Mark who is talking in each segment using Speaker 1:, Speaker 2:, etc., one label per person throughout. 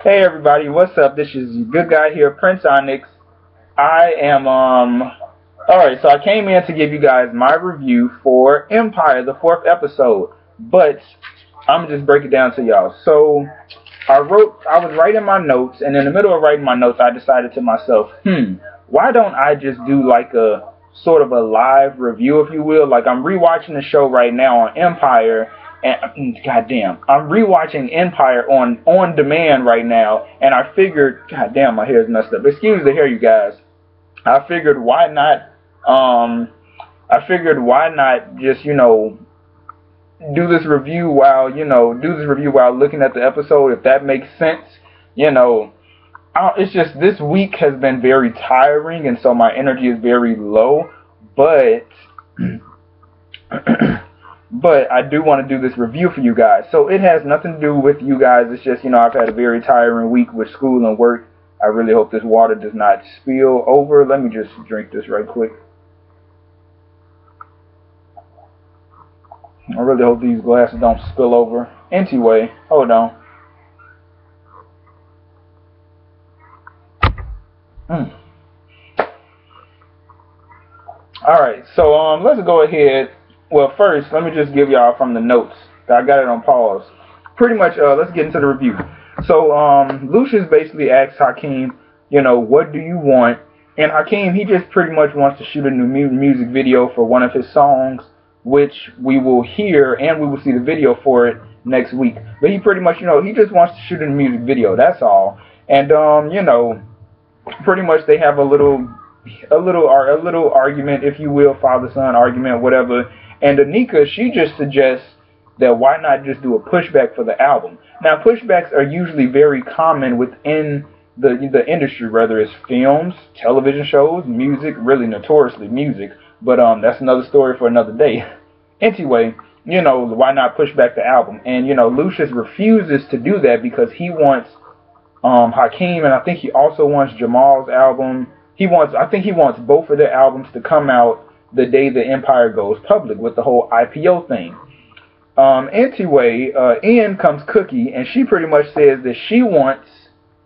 Speaker 1: Hey everybody, what's up? This is your good guy here, Prince Onyx. I am alright, so I came in to give you guys my review for Empire, the 4th episode. But I'm gonna just break it down to y'all. So I was writing my notes, and in the middle of writing my notes I decided to myself, why don't I just do like a sort of a live review, if you will? Like, I'm rewatching the show right now on Empire, and goddamn, I'm rewatching Empire on demand right now, and I figured, goddamn, my hair's messed up. Excuse the hair, you guys. I figured why not just, do this review while looking at the episode, if that makes sense. It's just this week has been very tiring, and so my energy is very low, but but I do want to do this review for you guys. So it has nothing to do with you guys. It's just, I've had a very tiring week with school and work. I really hope this water does not spill over. Let me just drink this right quick. I really hope these glasses don't spill over. Anyway, hold on. Alright, so let's go ahead. Well, first, let me just give y'all from the notes. I got it on pause. Pretty much, let's get into the review. So, Lucious basically asks Hakim, what do you want? And Hakim, he just pretty much wants to shoot a new music video for one of his songs, which we will hear, and we will see the video for it next week. But he pretty much, he just wants to shoot a music video, that's all. And, pretty much they have a little argument, if you will, father-son argument, whatever. And Anika, she just suggests that why not just do a pushback for the album. Now, pushbacks are usually very common within the industry, whether it's films, television shows, music, really notoriously music. But that's another story for another day. Anyway, why not push back the album? And, Lucious refuses to do that because he wants Hakim, and I think he also wants Jamal's album. I think he wants both of their albums to come out the day the Empire goes public with the whole IPO thing. Anyway, in comes Cookie, and she pretty much says that she wants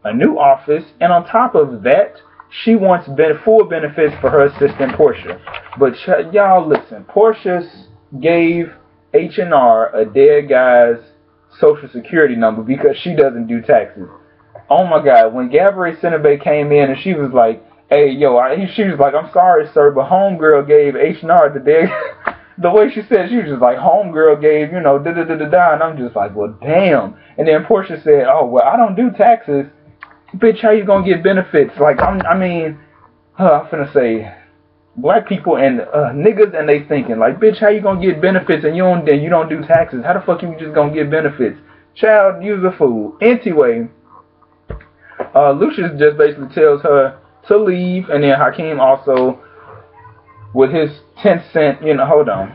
Speaker 1: a new office, and on top of that, she wants full benefits for her assistant Portia. But y'all listen, Portia gave H&R a dead guy's social security number because she doesn't do taxes. Oh my God, when Gabrielle Sinnebay came in and she was like, hey, she was like, I'm sorry, sir, but homegirl gave H&R the dead. The way she said, she was just like, homegirl gave, da-da-da-da-da, and I'm just like, well, damn. And then Portia said, oh, well, I don't do taxes. Bitch, how you gonna get benefits? Like, I'm finna say, black people and niggas, and they thinking, like, bitch, how you gonna get benefits and you don't do taxes? How the fuck you just gonna get benefits? Child, you's a fool. Anyway, Lucious just basically tells her to leave, and then Hakim also, with his 10 cent, hold on.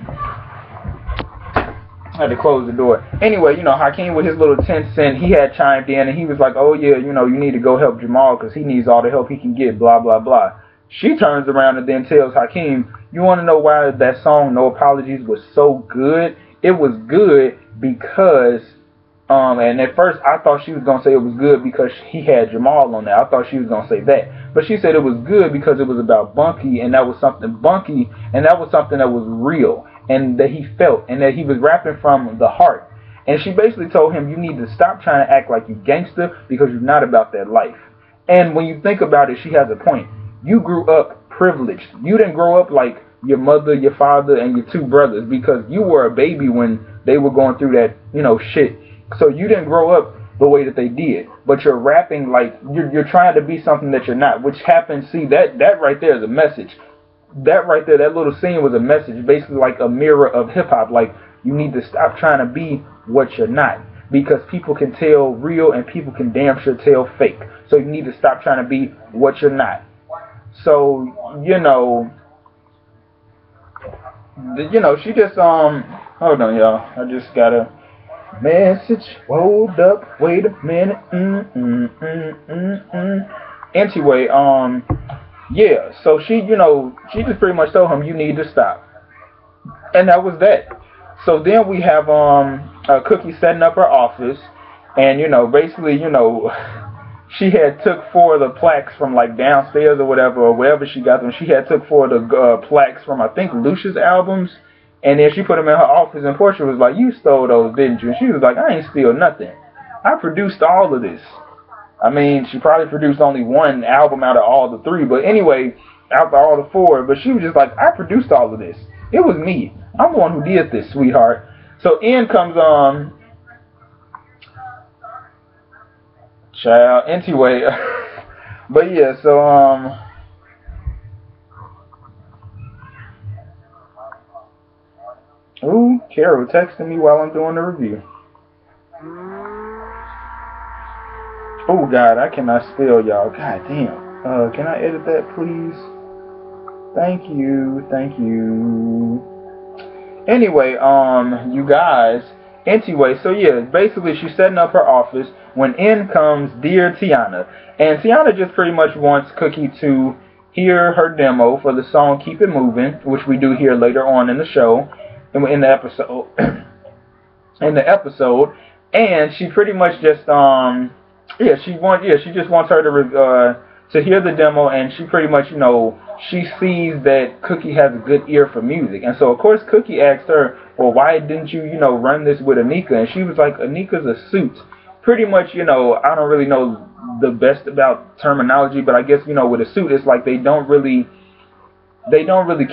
Speaker 1: I had to close the door. Anyway, Hakim with his little 10 cent, he had chimed in, and he was like, oh yeah, you need to go help Jamal because he needs all the help he can get, blah, blah, blah. She turns around and then tells Hakim, you want to know why that song, No Apologies, was so good? It was good because, and at first I thought she was going to say it was good because he had Jamal on there. I thought she was going to say that. But she said it was good because it was about Bunky, and that was something that was real, and that he felt, and that he was rapping from the heart. And she basically told him, you need to stop trying to act like you gangster because you're not about that life. And when you think about it, she has a point. You grew up privileged. You didn't grow up like your mother, your father, and your two brothers because you were a baby when they were going through that, shit. So you didn't grow up the way that they did. But you're rapping like you're trying to be something that you're not, which happens, see, that right there is a message. That right there, that little scene was a message, basically like a mirror of hip-hop. Like, you need to stop trying to be what you're not. Because people can tell real and people can damn sure tell fake. So you need to stop trying to be what you're not. So, she just, hold on, y'all. I just got a message. Hold up. Wait a minute. Anyway, yeah, so she just pretty much told him, you need to stop. And that was that. So then we have Cookie setting up her office, and basically, she had took 4 of the plaques from like downstairs or whatever, or wherever she got them. She had took 4 of the plaques from, I think, Lucious albums, and then she put them in her office, and Portia was like, "You stole those, didn't you?" And she was like, "I ain't steal nothing. I produced all of this." I mean, she probably produced only 1 album out of all the 3, but anyway, out of all the 4, but she was just like, "I produced all of this. It was me. I'm the one who did this, sweetheart." So N comes on. Child. Anyway, but yeah, so ooh, Carol texting me while I'm doing the review. Oh God, I cannot spell, y'all. God damn. Can I edit that, please? Thank you, thank you. Anyway, you guys. Anyway, so yeah, basically she's setting up her office when in comes Dear Tiana. And Tiana just pretty much wants Cookie to hear her demo for the song Keep It Moving, which we do hear later on in the show, in the episode. in the episode. And she pretty much just, she just wants her to hear the demo, and she pretty much, she sees that Cookie has a good ear for music. And so, of course, Cookie asked her, well, why didn't you, run this with Anika? And she was like, Anika's a suit. Pretty much, I don't really know the best about terminology, but I guess, with a suit, it's like they don't really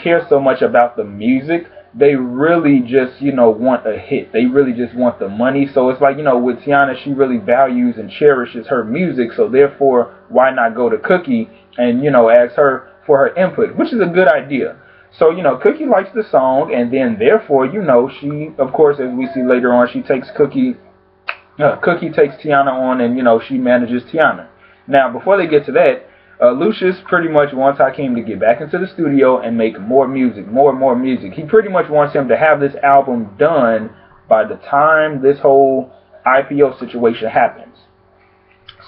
Speaker 1: care so much about the music. They really just, want a hit. They really just want the money. So it's like, with Tiana, she really values and cherishes her music. So therefore, why not go to Cookie and, ask her for her input, which is a good idea. So, Cookie likes the song, and then therefore, she, of course, as we see later on, she takes Cookie takes Tiana on, and, she manages Tiana. Now, before they get to that, Lucious pretty much wants Hakim to get back into the studio and make more music, more and more music. He pretty much wants him to have this album done by the time this whole IPO situation happens.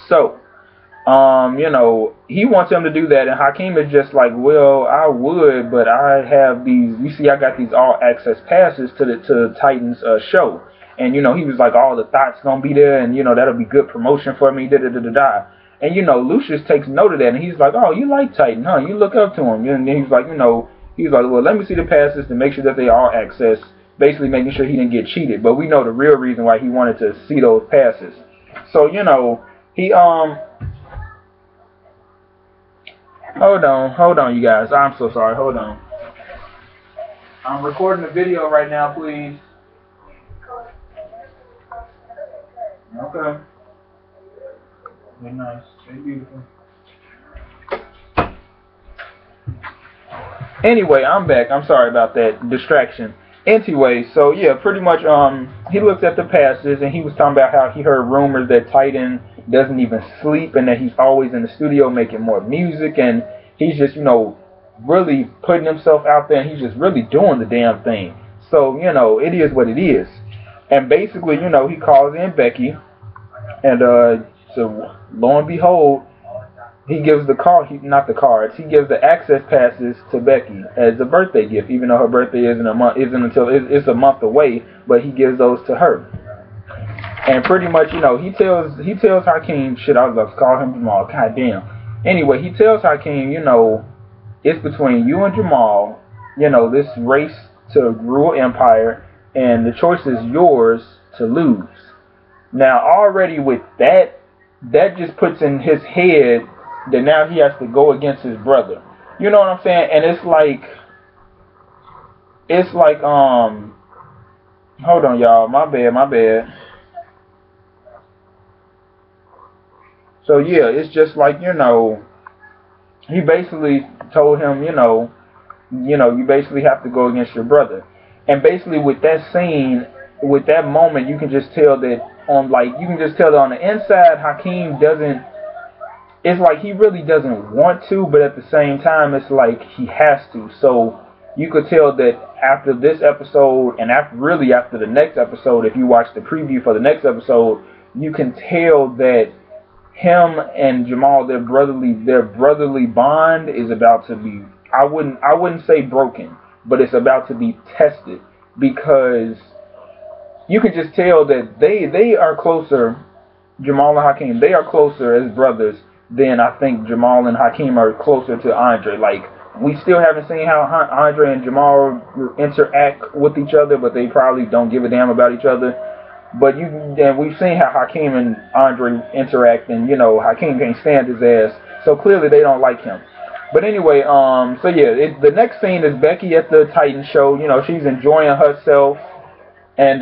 Speaker 1: So, he wants him to do that, and Hakim is just like, well, I would, but I have these, you see, I got these all access passes to the Titans show. And, he was like, all the thoughts gonna be there, and, that'll be good promotion for me, da-da-da-da-da. And, Lucius takes note of that, and he's like, oh, you like Titan, huh? You look up to him. And then he's like, well, let me see the passes to make sure that they all access, basically making sure he didn't get cheated. But we know the real reason why he wanted to see those passes. So, he, hold on, you guys. I'm so sorry. Hold on. I'm recording a video right now, please. Okay. Very nice. Very beautiful. Anyway, I'm back. I'm sorry about that distraction. Anyway, so yeah, pretty much he looked at the passes, and he was talking about how he heard rumors that Titan doesn't even sleep, and that he's always in the studio making more music, and he's just, really putting himself out there, and he's just really doing the damn thing. So, it is what it is. And basically, he calls in Becky, and so lo and behold, he gives the car, not the cards, he gives the access passes to Becky as a birthday gift, even though her birthday isn't a month away, but he gives those to her. And pretty much, he tells Hakim, shit, I was about to call him Jamal, goddamn. Anyway, he tells Hakim, it's between you and Jamal, this race to rule empire, and the choice is yours to lose. Now, already with that just puts in his head that now he has to go against his brother. You know what I'm saying? And it's like, hold on, y'all, my bad. So yeah, it's just like, he basically told him, you basically have to go against your brother. And basically with that scene, with that moment, you can just tell that on the inside, Hakim doesn't, it's like he really doesn't want to, but at the same time, it's like he has to. So you could tell that after this episode, and after the next episode, if you watch the preview for the next episode, you can tell that him and Jamal, their brotherly bond is about to be, I wouldn't say broken, but it's about to be tested, because you can just tell that they are closer Jamal and Hakim, they are closer as brothers than I think Jamal and Hakim are closer to Andre. Like, we still haven't seen how Andre and Jamal interact with each other, but they probably don't give a damn about each other. But we've seen how Hakim and Andre interact, and Hakim can't stand his ass, so clearly they don't like him. But anyway, so yeah, the next scene is Becky at the Titan show. She's enjoying herself, and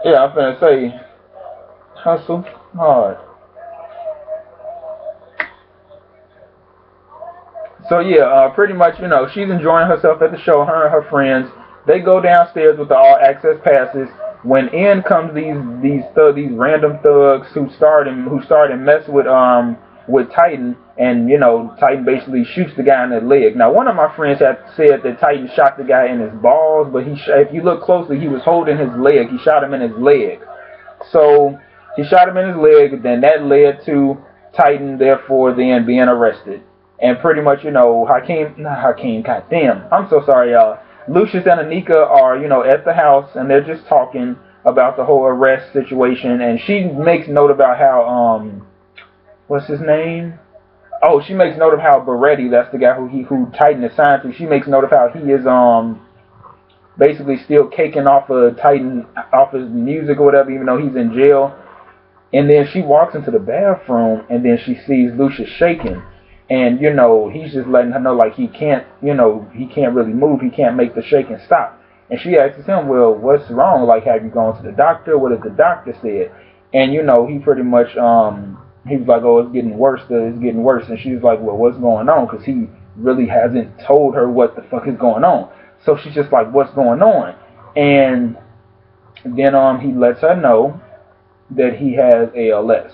Speaker 1: yeah, I'm finna say, hustle hard. So yeah, pretty much, she's enjoying herself at the show. Her and her friends, they go downstairs with the all access passes. When in comes these random thugs who started messing with Titan, and Titan basically shoots the guy in the leg. Now, one of my friends had said that Titan shot the guy in his balls, but if you look closely, he was holding his leg. He shot him in his leg. So he shot him in his leg. Then that led to Titan, therefore, then being arrested. And pretty much, Hakeem, goddamn, I'm so sorry, y'all. Lucious and Anika are, at the house, and they're just talking about the whole arrest situation. And she makes note about how, what's his name? Oh, she makes note of how Beretti, that's the guy who Titan is signed to. She makes note of how he is, basically still caking off of Titan, off his music or whatever, even though he's in jail. And then she walks into the bathroom, and then she sees Lucious shaking. And, he's just letting her know, like, he can't really move. He can't make the shaking stop. And she asks him, well, what's wrong? Like, have you gone to the doctor? What has the doctor said? And, he pretty much, he was like, oh, it's getting worse. It's getting worse. And she's like, well, what's going on? Because he really hasn't told her what the fuck is going on. So she's just like, what's going on? And then he lets her know that he has ALS.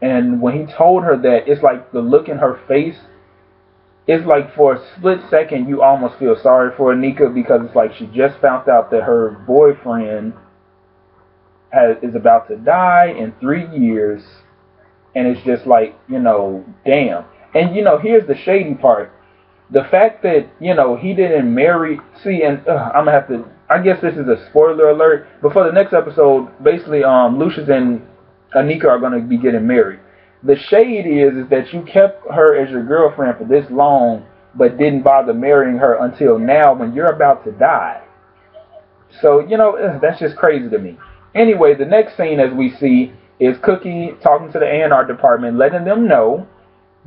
Speaker 1: And when he told her that, it's like the look in her face, it's like for a split second you almost feel sorry for Anika, because it's like she just found out that her boyfriend is about to die in 3 years, and it's just like, damn. And here's the shady part. The fact that, he didn't marry, and I'm gonna have to, I guess this is a spoiler alert, but for the next episode, basically, Lucious and Anika are going to be getting married. The shade is that you kept her as your girlfriend for this long, but didn't bother marrying her until now when you're about to die. So, that's just crazy to me. Anyway, the next scene, as we see, is Cookie talking to the A&R department, letting them know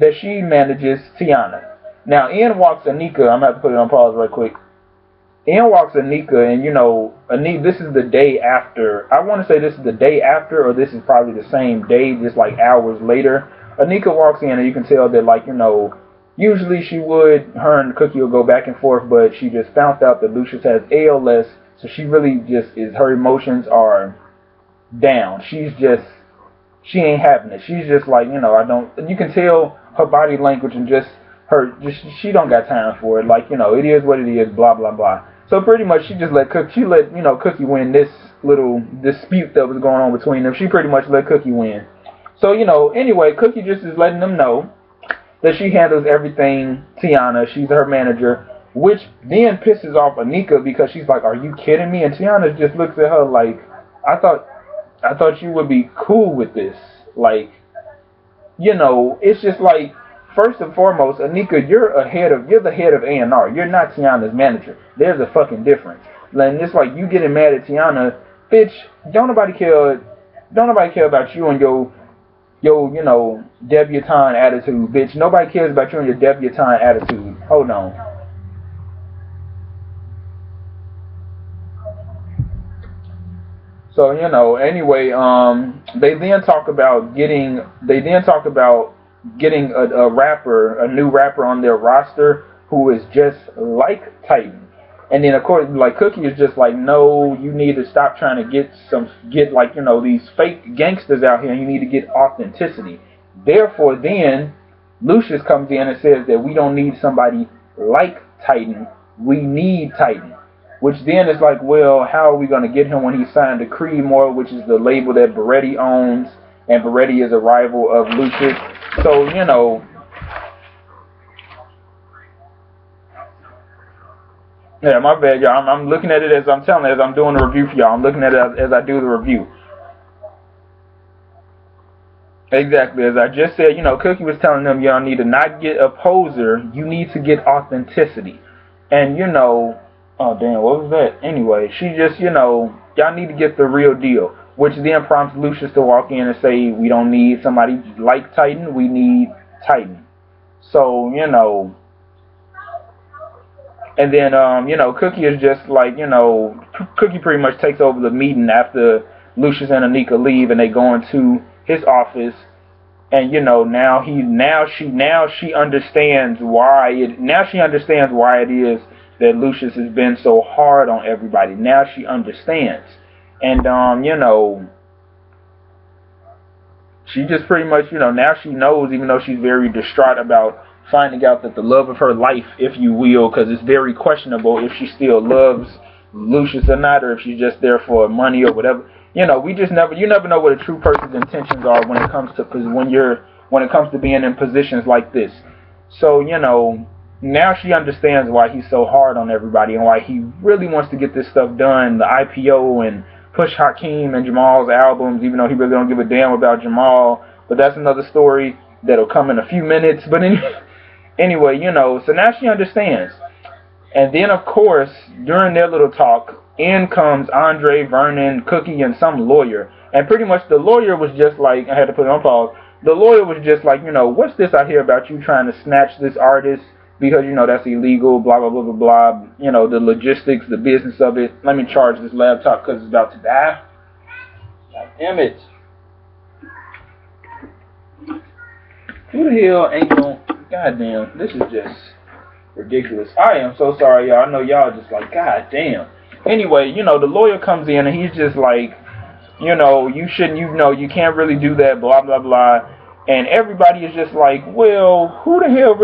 Speaker 1: that she manages Tianna. Now, in walks Anika. I'm going to have to put it on pause right quick. In walks Anika, and Anika, this is the day after. I want to say this is the day after, or this is probably the same day, just like hours later. Anika walks in, and you can tell that, like, usually her and Cookie will go back and forth, but she just found out that Lucious has ALS, so she really her emotions are down. She ain't having it. She's just like, you can tell her body language and she don't got time for it. Like, it is what it is, blah, blah, blah. So pretty much she let Cookie win this little dispute that was going on between them. She pretty much let Cookie win. So, anyway, Cookie just is letting them know that she handles everything Tianna. She's her manager, which then pisses off Anika, because she's like, are you kidding me? And Tianna just looks at her like, I thought you would be cool with this. Like, it's just like, first and foremost, Anika, you're the head of A&R. You're not Tianna's manager. There's a fucking difference. And it's like you getting mad at Tianna, bitch. Don't nobody care about you and your debutante attitude, bitch. Nobody cares about you and your debutante attitude. Hold on. So anyway, they then talk about getting a new rapper on their roster who is just like Titan. And then of course, like, Cookie is just like, no, you need to stop trying to get these fake gangsters out here, and you need to get authenticity. Therefore, then Lucious comes in and says that we don't need somebody like Titan, we need Titan. Which then is like, well, how are we going to get him when he signed to Creedmoor, which is the label that Beretti owns, and Beretti is a rival of Lucious. So, yeah, my bad, y'all. I'm looking at it as I'm doing the review for y'all. I'm looking at it as I do the review. Exactly, as I just said, Cookie was telling them y'all need to not get a poser, you need to get authenticity. And oh damn, what was that? Anyway, she just, y'all need to get the real deal. Which then prompts Lucious to walk in and say, we don't need somebody like Titan, we need Titan. So, and then, Cookie is just like, Cookie pretty much takes over the meeting after Lucious and Anika leave and they go into his office. And now she understands why it is that Lucious has been so hard on everybody. Now she understands. And she just pretty much, now she knows, even though she's very distraught about finding out that the love of her life, if you will, because it's very questionable if she still loves Lucious or not, or if she's just there for money or whatever. You never know what a true person's intentions are when it comes to being in positions like this. So now she understands why he's so hard on everybody and why he really wants to get this stuff done, the IPO, and push Hakim and Jamal's albums, even though he really don't give a damn about Jamal. But that's another story that'll come in a few minutes. But anyway, so now she understands. And then, of course, during their little talk, in comes Andre, Vernon, Cookie, and some lawyer. And pretty much the lawyer was just like, I had to put it on pause, the lawyer was just like, what's this I hear about you trying to snatch this artist because, that's illegal, blah, blah, blah, blah, blah, the logistics, the business of it. Let me charge this laptop because it's about to die. God damn it. Who the hell ain't gonna, goddamn, this is just ridiculous. I am so sorry, y'all. I know y'all just like, god damn. Anyway, the lawyer comes in and he's just like, you shouldn't, you can't really do that, blah, blah, blah. And everybody is just like, well, who the hell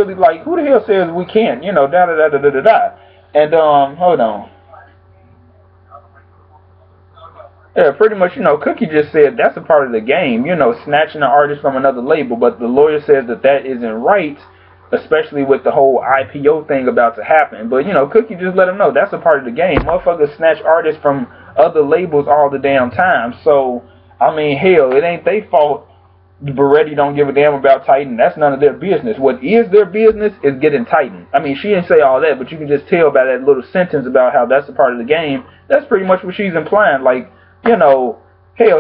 Speaker 1: says we can't, da, da, da, da, da, da, da. And, hold on. Yeah, pretty much, Cookie just said that's a part of the game, snatching an artist from another label. But the lawyer says that isn't right, especially with the whole IPO thing about to happen. But, Cookie just let him know that's a part of the game. Motherfuckers snatch artists from other labels all the damn time. So, I mean, hell, it ain't their fault Beretti don't give a damn about Titan. That's none of their business. What is their business is getting Titan. I mean, she didn't say all that, but you can just tell by that little sentence about how that's a part of the game. That's pretty much what she's implying. Like, hell,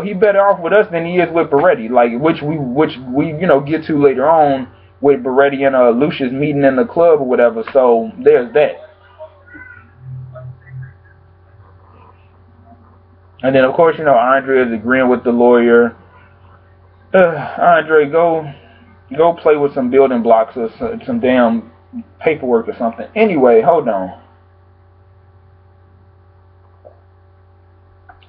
Speaker 1: he better off with us than he is with Beretti. Like, which we get to later on with Beretti and Lucious meeting in the club or whatever. So there's that. And then of course, Andre is agreeing with the lawyer. Andre, go play with some building blocks or some damn paperwork or something. Anyway, hold on.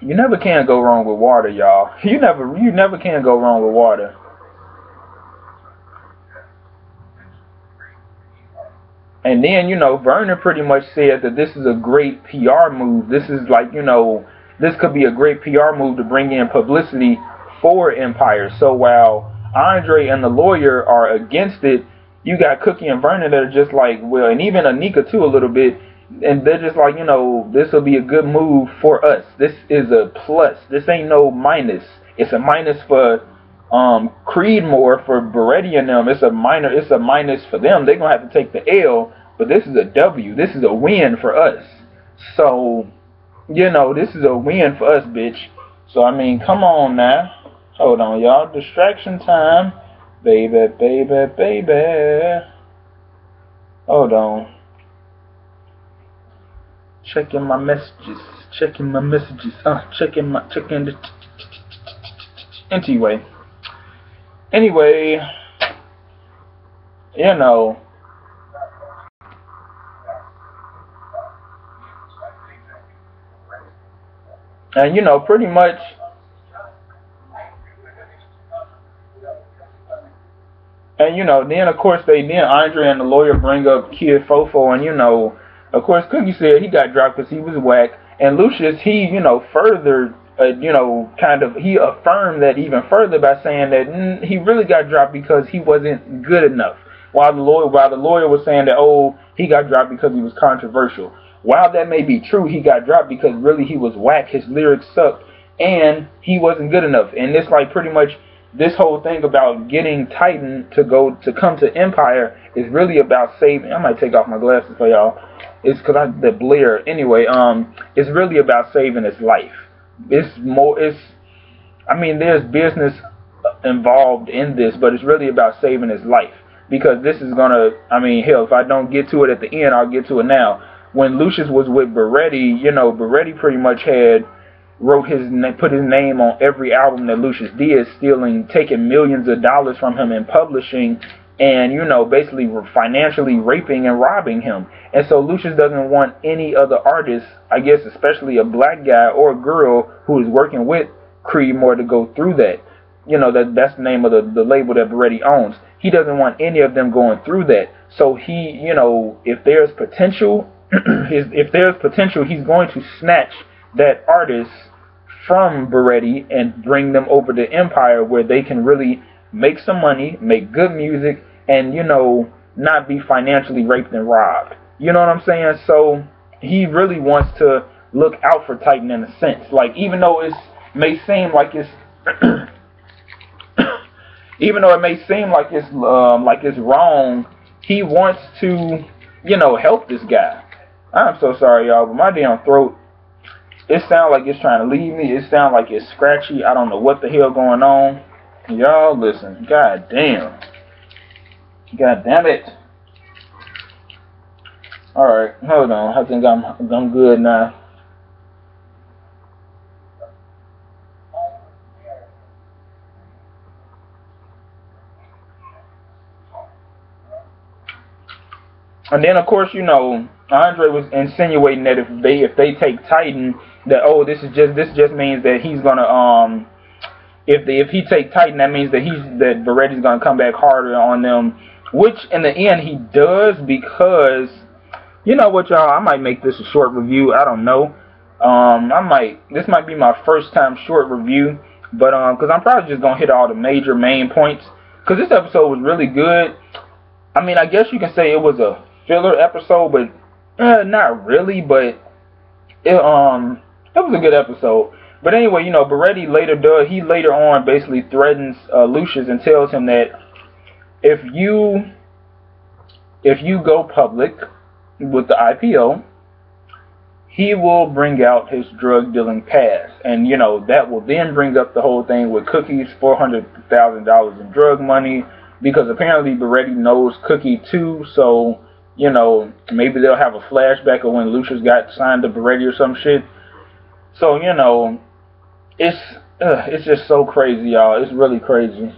Speaker 1: You never can go wrong with water, y'all. You never can go wrong with water. And then, Vernon pretty much said that this is a great PR move. This is like, this could be a great PR move to bring in publicity for Empire. So while Andre and the lawyer are against it, you got Cookie and Vernon that are just like, well, and even Anika too a little bit, and they're just like, this will be a good move for us. This is a plus. This ain't no minus. It's a minus for Creedmoor, for Beretti and them. It's a minus for them. They're gonna have to take the L, but this is a W. This is a win for us. So, this is a win for us, bitch. So I mean, come on now. Hold on, y'all. Distraction time. Baby, baby, baby. Hold on. Checking my messages. Checking the... Anyway. And, pretty much... And, then, of course, Andre and the lawyer bring up Kid Fofo, and, of course, Cookie said he got dropped because he was whack. And Lucious, he, further, he affirmed that even further by saying that he really got dropped because he wasn't good enough. While the lawyer was saying that, oh, he got dropped because he was controversial. While that may be true, he got dropped because really he was whack. His lyrics sucked, and he wasn't good enough. And it's like pretty much, this whole thing about getting Titan to come to Empire is really about saving. I might take off my glasses for y'all. It's because the glare. Anyway, it's really about saving his life. I mean, there's business involved in this, but it's really about saving his life. Because this is gonna, I mean, hell, if I don't get to it at the end, I'll get to it now. When Lucious was with Beretti, Beretti pretty much had put his name on every album that Lucious did, taking millions of dollars from him and publishing, and basically financially raping and robbing him. And so Lucious doesn't want any other artist, I guess, especially a black guy or a girl who is working with Creedmoor, to go through that. That's the name of the label that Beretti owns. He doesn't want any of them going through that. So he, if there's potential, he's going to snatch that artist from Beretti and bring them over to Empire, where they can really make some money, make good music, and not be financially raped and robbed. You know what I'm saying? So he really wants to look out for Titan in a sense. Like, even though it may seem like it's wrong, he wants to, help this guy. I'm so sorry, y'all, but my damn throat, it sounds like it's trying to leave me. It sounds like it's scratchy. I don't know what the hell going on. Y'all listen. God damn. God damn it. Alright, hold on. I think I'm good now. And then, of course, Andre was insinuating that if they take Titan, that this just means that he's gonna if he take Titan, that means that Beretti's gonna come back harder on them, which in the end he does, because you know what, y'all, I might make this a short review. I don't know. This might be my first time short review, but because I'm probably just gonna hit all the major main points, because this episode was really good. I mean, I guess you can say it was a filler episode, but not really. But it was a good episode. But anyway, Beretti later on basically threatens Lucious and tells him that if you go public with the IPO, he will bring out his drug dealing past, and that will then bring up the whole thing with Cookie's $400,000 in drug money, because apparently Beretti knows Cookie too. So maybe they'll have a flashback of when Lucious got signed to Beretti or some shit. So it's just so crazy, y'all. It's really crazy.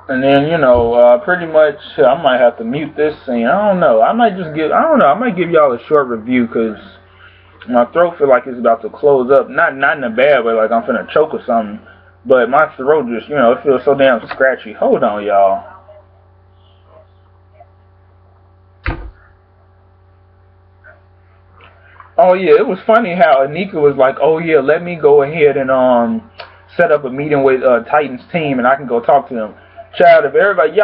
Speaker 1: And then, pretty much, I might have to mute this scene. I don't know. I might give y'all a short review, because my throat feel like it's about to close up. Not in a bad way, like I'm finna choke or something. But my throat just, it feels so damn scratchy. Hold on, y'all. Oh, yeah, it was funny how Anika was like, oh, yeah, let me go ahead and set up a meeting with Titan's team, and I can go talk to them. Child, if everybody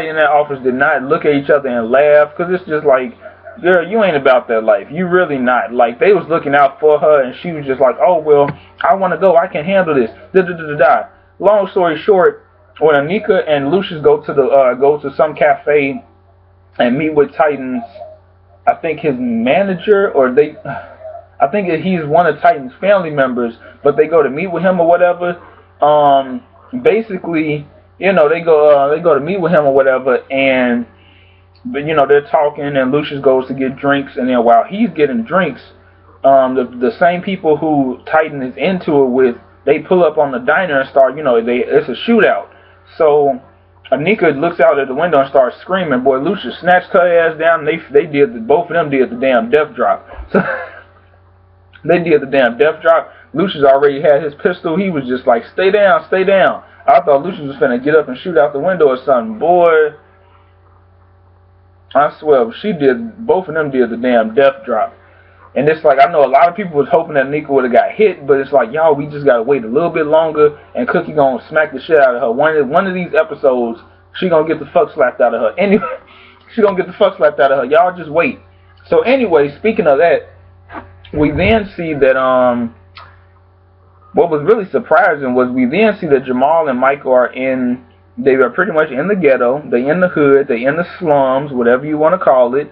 Speaker 1: in that office did not look at each other and laugh, because it's just like, girl, you ain't about that life. You really not. Like, they was looking out for her, and she was just like, oh, well, I want to go. I can handle this. Da-da-da-da-da. Long story short, when Anika and Lucious go to some cafe and meet with Titan's, I think his manager, I think he's one of Titan's family members, but they go to meet with him or whatever. Basically, they go to meet with him or whatever, and they're talking, and Lucious goes to get drinks, and then while he's getting drinks, the same people who Titan is into it with, they pull up on the diner and start, it's a shootout. So Anika looks out at the window and starts screaming. Boy, Lucious snatched her ass down, and both of them did the damn death drop. So they did the damn death drop. Lucious already had his pistol. He was just like, stay down, stay down. I thought Lucious was finna get up and shoot out the window or something. Boy, I swear, both of them did the damn death drop. And it's like, I know a lot of people was hoping that Anika would have got hit, but it's like, y'all, we just gotta wait a little bit longer, and Cookie gonna smack the shit out of her. One of these episodes, she gonna get the fuck slapped out of her. Anyway, she gonna get the fuck slapped out of her. Y'all just wait. So anyway, speaking of that, we then see that what was really surprising was we then see that Jamal and Michael they are pretty much in the ghetto, they in the hood, they in the slums, whatever you want to call it.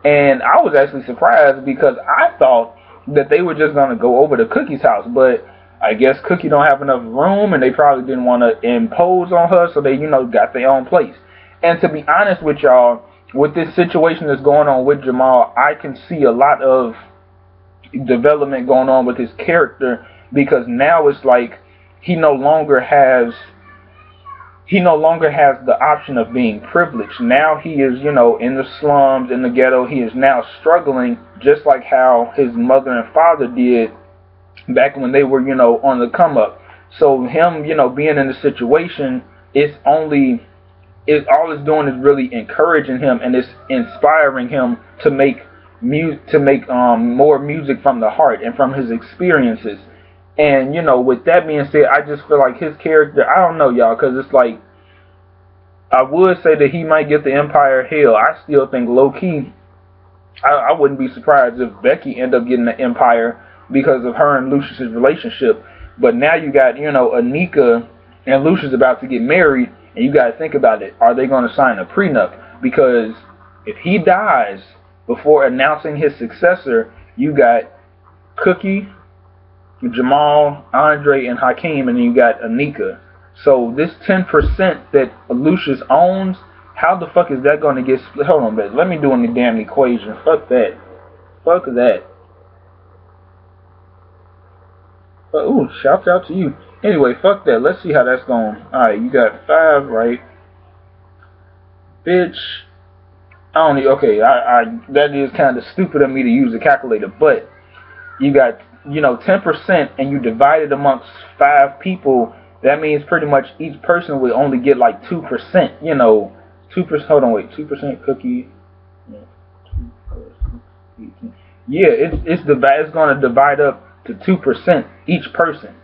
Speaker 1: And I was actually surprised because I thought that they were just going to go over to Cookie's house. But I guess Cookie don't have enough room, and they probably didn't want to impose on her, so they, got their own place. And to be honest with y'all, with this situation that's going on with Jamal, I can see a lot of development going on with his character, because now it's like he no longer has the option of being privileged. Now he is, in the slums, in the ghetto. He is now struggling, just like how his mother and father did back when they were, on the come up. So him, being in the situation, all it's doing is really encouraging him, and it's inspiring him to make more music from the heart and from his experiences. And, with that being said, I just feel like his character, I don't know, y'all, because it's like, I would say that he might get the Empire hell. I still think low-key, I wouldn't be surprised if Becky end up getting the Empire because of her and Lucious's relationship. But now you got, Anika and Lucious about to get married, and you got to think about it. Are they going to sign a prenup? Because if he dies before announcing his successor, you got Cookie, Jamal, Andre, and Hakim, and then you got Anika. So this 10% that Lucious owns, how the fuck is that going to get split? Hold on, let me do any damn equation. Fuck that. Fuck that. Ooh, shouts out to you. Anyway, fuck that. Let's see how that's going. Alright, you got 5, right? Bitch. I don't need, okay, that is kind of stupid of me to use a calculator, but you got 10%, and you divide it amongst 5 people. That means pretty much each person will only get like 2%. 2%. Hold on, wait. 2% Cookie. Yeah, it's going to divide up to 2% each person.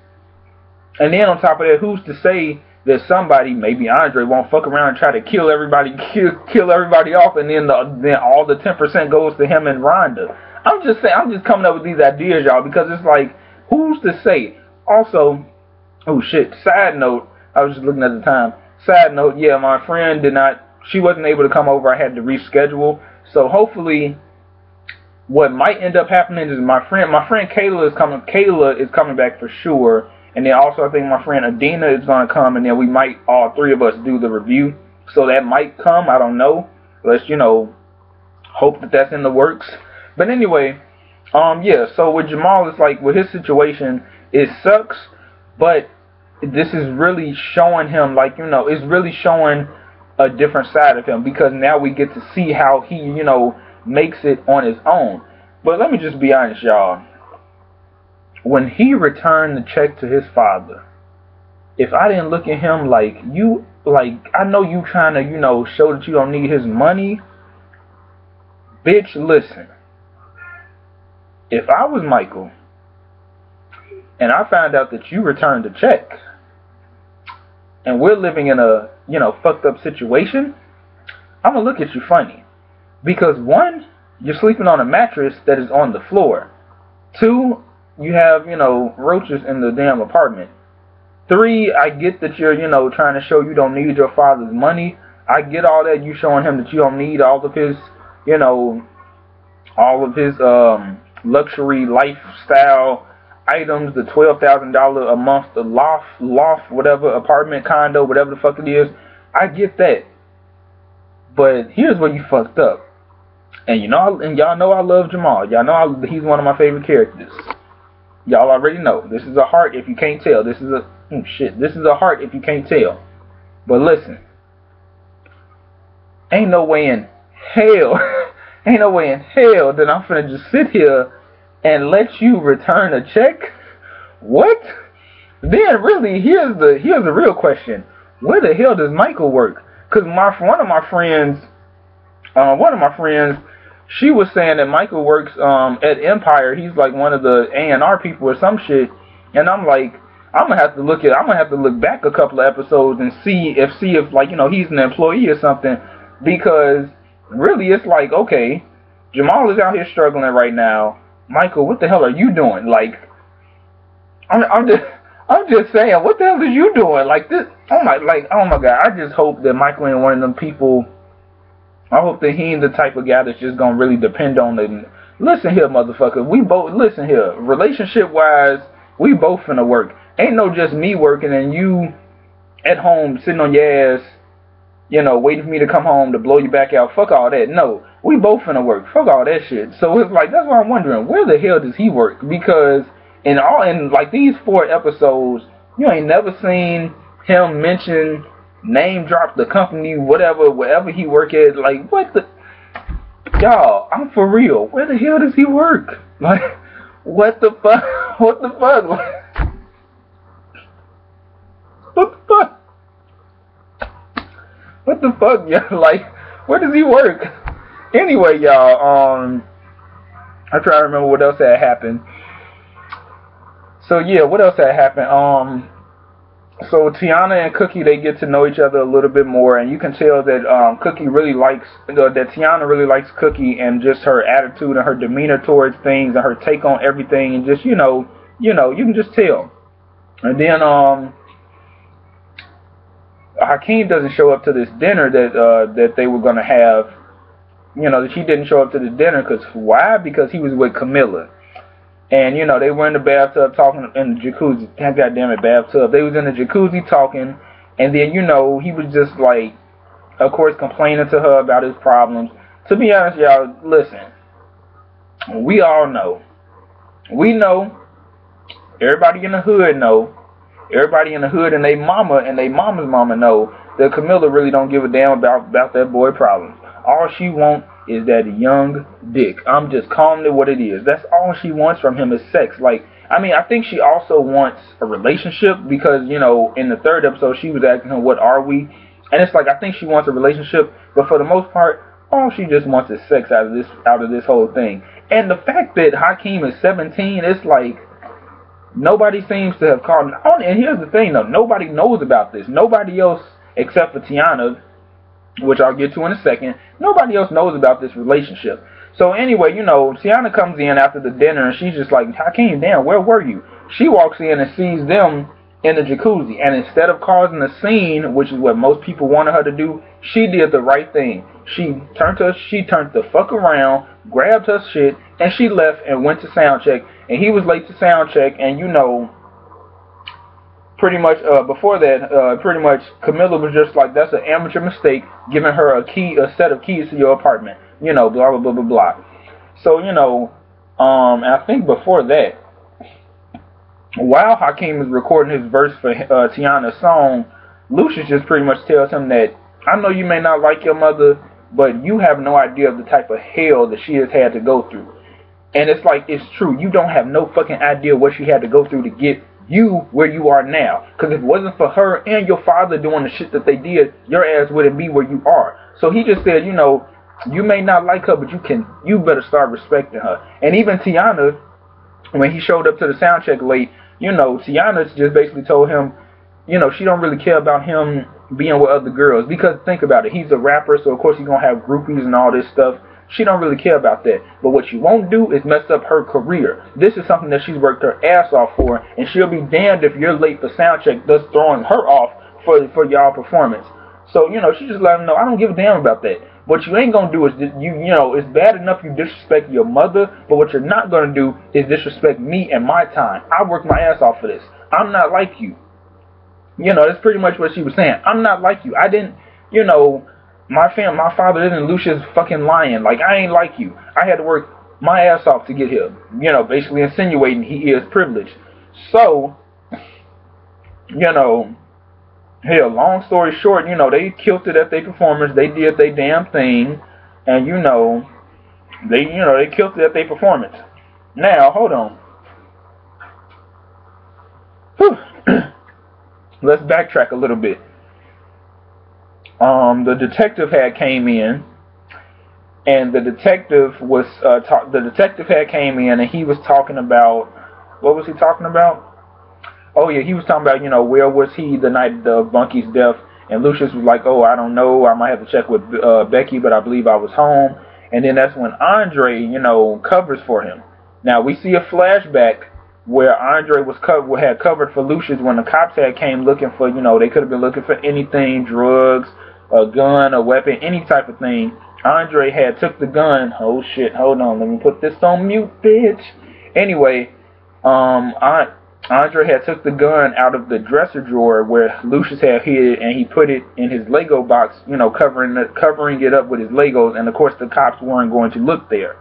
Speaker 1: And then on top of that, who's to say that somebody, maybe Andre, won't fuck around and try to kill everybody off, and then all the 10% goes to him and Rhonda. I'm just coming up with these ideas, y'all, because it's like, who's to say? Also, oh shit, side note, I was just looking at the time. Side note, yeah, my friend she wasn't able to come over. I had to reschedule. So hopefully, what might end up happening is my friend Kayla is coming back for sure. And then also I think my friend Adina is going to come, and then we might, all 3 of us, do the review. So that might come, I don't know. Let's, hope that that's in the works. But anyway, yeah, so with Jamal, it's like, with his situation, it sucks, but this is really showing him, like, it's really showing a different side of him, because now we get to see how he, makes it on his own. But let me just be honest, y'all. When he returned the check to his father, if I didn't look at him like, I know you trying to, show that you don't need his money. Bitch, listen. If I was Michael, and I found out that you returned the check, and we're living in a, fucked up situation, I'm going to look at you funny. Because 1, you're sleeping on a mattress that is on the floor. 2, you have, roaches in the damn apartment. 3, I get that you're, trying to show you don't need your father's money. I get all that. You showing him that you don't need all of his, luxury lifestyle items, the $12,000 a month, the loft, whatever, apartment, condo, whatever the fuck it is. I get that. But here's where you fucked up. And y'all know I love Jamal. Y'all know he's one of my favorite characters. Y'all already know. This is a heart if you can't tell. This is a heart if you can't tell. But listen. Ain't no way in hell that I'm finna just sit here and let you return a check. What? Then really, here's the real question. Where the hell does Michael work? Because one of my friends, she was saying that Michael works at Empire. He's like one of the A&R people or some shit. And I'm like, I'm gonna have to look back a couple of episodes and see if like, you know, he's an employee or something, because really it's like, okay, Jamal is out here struggling right now. Michael, what the hell are you doing? Like, I'm just saying, what the hell are you doing? Like this, oh my god, I just hope that Michael ain't one of them people. I hope that he ain't the type of guy that's just gonna really depend on the. Listen here, motherfucker. We both listen here. Relationship wise, we both finna work. Ain't no just me working and you at home sitting on your ass, you know, waiting for me to come home to blow you back out. Fuck all that. No, we both finna work. Fuck all that shit. So it's like, that's why I'm wondering, where the hell does he work? Because in like these 4 episodes, you ain't never seen him mention, name drop the company, wherever he work at. Like, what the, y'all, I'm for real. Where the hell does he work? Like, what the fuck? What the fuck? What the fuck? What the fuck, y'all? Like, where does he work? Anyway, y'all, I try to remember what else had happened. So yeah, what else had happened? So Tianna and Cookie, they get to know each other a little bit more, and you can tell that Cookie really likes, that Tianna really likes Cookie, and just her attitude and her demeanor towards things and her take on everything, and just you can just tell. And then Hakim doesn't show up to this dinner that they were gonna have. You know, that she didn't show up to the dinner because why? Because he was with Camilla. And, you know, they were in the bathtub talking in the jacuzzi. God damn it, bathtub. They was in the jacuzzi talking. And then, you know, he was just like, of course, complaining to her about his problems. To be honest, y'all, listen. We all know. We know. Everybody in the hood know. Everybody in the hood and they mama and they mama's mama know that Camilla really don't give a damn about that boy problems. All she wants is that young dick. I'm just calling it what it is. That's all she wants from him is sex. Like, I mean, I think she also wants a relationship because, you know, in the 3rd episode, she was asking him, what are we? And it's like, I think she wants a relationship, but for the most part, all she just wants is sex out of this whole thing. And the fact that Hakim is 17, it's like, nobody seems to have called him. And here's the thing, though. Nobody knows about this. Nobody else, except for Tianna, which I'll get to in a second, nobody else knows about this relationship. So anyway, you know, Tianna comes in after the dinner and she's just like, Hakim, damn, where were you? She walks in and sees them in the jacuzzi, and instead of causing a scene, which is what most people wanted her to do, she did the right thing. She turned the fuck around, grabbed her shit, and she left and went to sound check. And he was late to sound check, and you know, pretty much before that, pretty much Camilla was just like, that's an amateur mistake, giving her a set of keys to your apartment, you know, blah blah blah blah blah. So you know, and I think before that, while Hakim is recording his verse for Tiana's song, Lucious just pretty much tells him that, I know you may not like your mother, but you have no idea of the type of hell that she has had to go through. And it's like, it's true. You don't have no fucking idea what she had to go through to get you where you are now. Because if it wasn't for her and your father doing the shit that they did, your ass wouldn't be where you are. So he just said, you know, you may not like her, but you better start respecting her. And even Tianna, when he showed up to the sound check late, you know, Tianna just basically told him, you know, she don't really care about him being with other girls. Because think about it, he's a rapper, so of course he's going to have groupies and all this stuff. She don't really care about that. But what she won't do is mess up her career. This is something that she's worked her ass off for, and she'll be damned if you're late for sound check, thus throwing her off for y'all performance. So, you know, she just let him know, I don't give a damn about that. What you ain't gonna do is, you know, it's bad enough you disrespect your mother, but what you're not gonna do is disrespect me and my time. I worked my ass off for this. I'm not like you. You know, that's pretty much what she was saying. I'm not like you. I didn't, you know, my father isn't Lucious fucking lying. Like, I ain't like you. I had to work my ass off to get here. You know, basically insinuating he is privileged. So, you know, hell, long story short, you know, they killed it at their performance. They did their damn thing. And, you know, they killed it at their performance. Now, hold on. Whew. Let's backtrack a little bit. The detective had came in, and the detective was the detective had came in, and he was talking about, what was he talking about? Oh yeah, he was talking about, where was he the night of Bunky's death, and Lucious was like, oh, I don't know, I might have to check with Becky, but I believe I was home. And then that's when Andre, covers for him. Now we see a flashback where Andre had covered for Lucious when the cops had came looking for, they could have been looking for anything, drugs, a gun, a weapon, any type of thing. Andre had took the gun. Oh shit, hold on, let me put this on mute, bitch. Anyway, Andre had took the gun out of the dresser drawer where Lucious had hid, and he put it in his Lego box, covering it up with his Legos, and of course the cops weren't going to look there.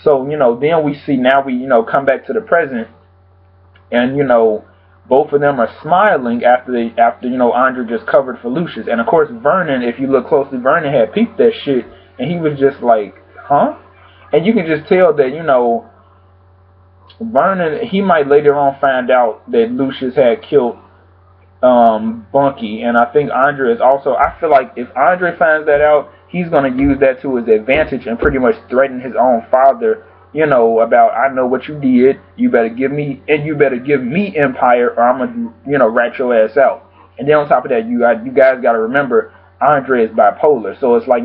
Speaker 1: So, then we see, now we, come back to the present, and, both of them are smiling after Andre just covered for Lucious. And of course Vernon, if you look closely, Vernon had peeped that shit, and he was just like, huh? And you can just tell that, Vernon, he might later on find out that Lucious had killed Bunky, and I think Andre is also, I feel like if Andre finds that out, he's going to use that to his advantage and pretty much threaten his own father, about, I know what you did, you better give me Empire, or I'm going to, rat your ass out. And then on top of that, you guys got to remember, Andre is bipolar, so it's like,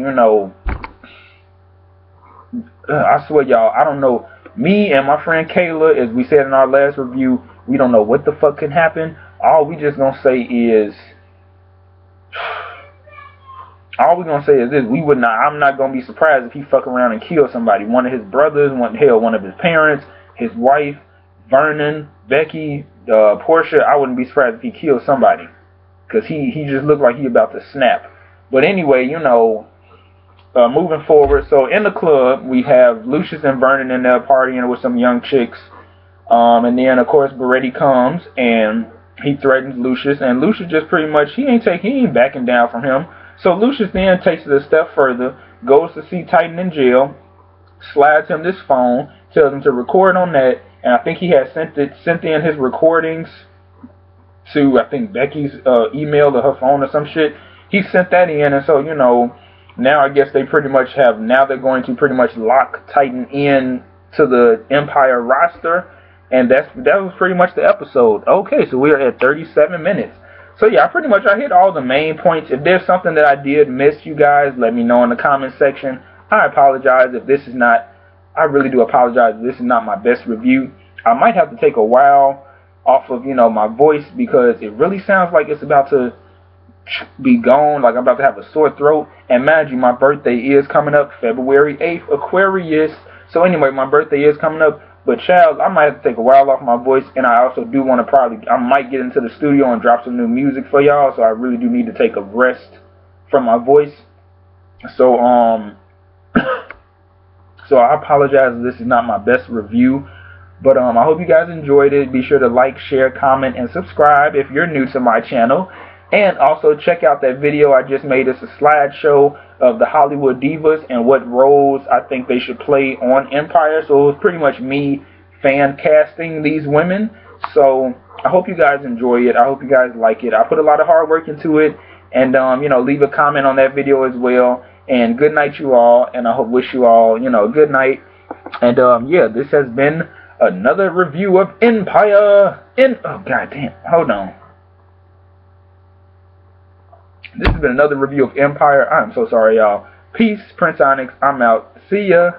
Speaker 1: I swear y'all, I don't know, me and my friend Kayla, as we said in our last review, we don't know what the fuck can happen. All we just gonna say is, this: I'm not gonna be surprised if he fuck around and kill somebody. One of his brothers, one of his parents, his wife, Vernon, Becky, Portia. I wouldn't be surprised if he killed somebody, cause he just looked like he about to snap. But anyway, moving forward, so in the club, we have Lucious and Vernon in there partying with some young chicks. And then, of course, Beretti comes, and he threatens Lucious, and Lucious just pretty much, he ain't backing down from him. So Lucious then takes it a step further, goes to see Titan in jail, slides him this phone, tells him to record on that, and I think he had sent in his recordings to, I think, Becky's email or her phone or some shit. He sent that in, and so, now I guess they're going to pretty much lock Titan in to the Empire roster, and that was pretty much the episode. Okay, so we're at 37 minutes. So yeah, I hit all the main points. If there's something that I did miss, you guys, let me know in the comment section. I apologize if this is not, I really do apologize if this is not my best review. I might have to take a while off of, my voice, because it really sounds like it's about to be gone, like I'm about to have a sore throat. And mind you, my birthday is coming up February 8th, Aquarius. So anyway, my birthday is coming up, but child, I might have to take a while off my voice, and I also do want to I might get into the studio and drop some new music for y'all, so I really do need to take a rest from my voice. So so I apologize if this is not my best review, but I hope you guys enjoyed it. Be sure to like, share, comment, and subscribe if you're new to my channel. And also check out that video I just made. It's a slideshow of the Hollywood divas and what roles I think they should play on Empire. So it was pretty much me fan casting these women. So I hope you guys enjoy it. I hope you guys like it. I put a lot of hard work into it. And, leave a comment on that video as well. And good night, you all. And I wish you all, good night. And, yeah, this has been another review of Empire. Oh, goddamn. Hold on. This has been another review of Empire. I'm so sorry, y'all. Peace, Prince Onyx. I'm out. See ya.